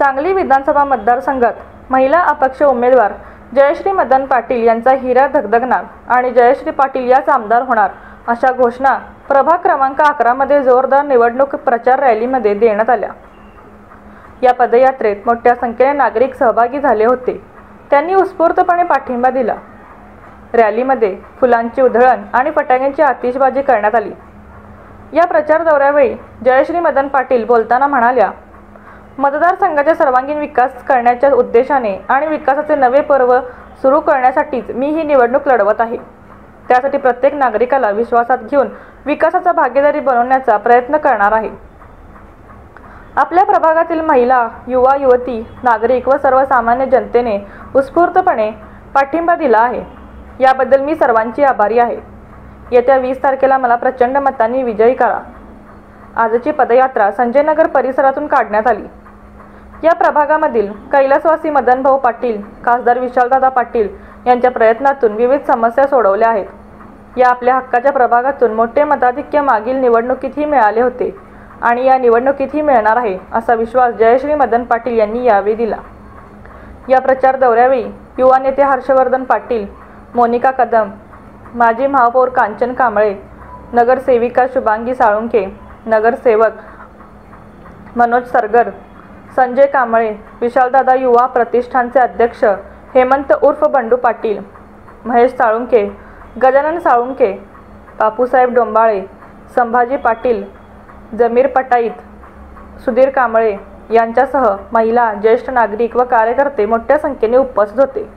सांगली विधानसभा मतदारसंघात महिला अपक्ष उमेदवार जयश्री मदन पाटील यांचा हिरा धगधगणार आणि जयश्री पाटील याच आमदार होणार अशा घोषणा प्रभाग क्रमांक 11 मध्ये जोरदार निवडणूक प्रचार रॅलीमध्ये देण्यात आल्या। या पदयात्रेत मोठ्या संख्येने नागरिक सहभागी झाले होते। त्यांनी उत्स्फूर्तपणे पाठिंबा दिला। रॅलीमध्ये फुलांची उधळण आणि फटाक्यांची आतिषबाजी करण्यात आली। या प्रचार दौऱ्यावेळी जयश्री मदन पाटील बोलताना म्हणाल्या, मतदारसंघाचा सर्वांगीण विकास करण्याच्या उद्देशाने आणि विकासाचे नवे पर्व सुरू करण्यासाठीच मी ही निवडणूक लढवत आहे। त्यासाठी प्रत्येक नागरिकाला विश्वासात घेऊन विकासाचा भागीदारी बनवण्याचा प्रयत्न करणार आहे। आपल्या प्रभागातील महिला, युवा युवती, नागरिक व सर्वसामान्य जनतेने उत्स्फूर्तपणे पाठिंबा दिला आहे। याबद्दल मी सर्वांची आभारी आहे। येत्या 20 तारखेला मला प्रचंड मतांनी विजयी करा। आजची पदयात्रा संजयनगर परिसरातून काढण्यात आली। या प्रभागामधील कैलासवासी मदनभाऊ पाटील, खासदार विशालदादा पाटील यांच्या प्रयत्नातून विविध समस्या सोडवल्या आहेत। या आपल्या हक्काच्या प्रभागातून मोठे मताधिक्य मागील निवडणुकीतही मिळाले होते आणि या निवडणुकीतही मिळणार आहे असा विश्वास जयश्री मदन पाटील यांनी यावेळी दिला। या प्रचार दौऱ्यावेळी युवा नेते हर्षवर्धन पाटील, मोनिका कदम, माजी महापौर कांचन कांबळे, नगरसेविका शुभांगी साळुंखे, नगरसेवक मनोज सरगर, संजय कांबळे, विशालदादा युवा प्रतिष्ठानचे अध्यक्ष हेमंत उर्फ बंडू पाटील, महेश साळुंखे, गजानन साळुंखे, बापूसाहेब डोंबाळे, संभाजी पाटील, जमीर पटाईत, सुधीर कांबळे यांच्यासह महिला, ज्येष्ठ नागरिक व कार्यकर्ते मोठ्या संख्येने उपस्थित होते।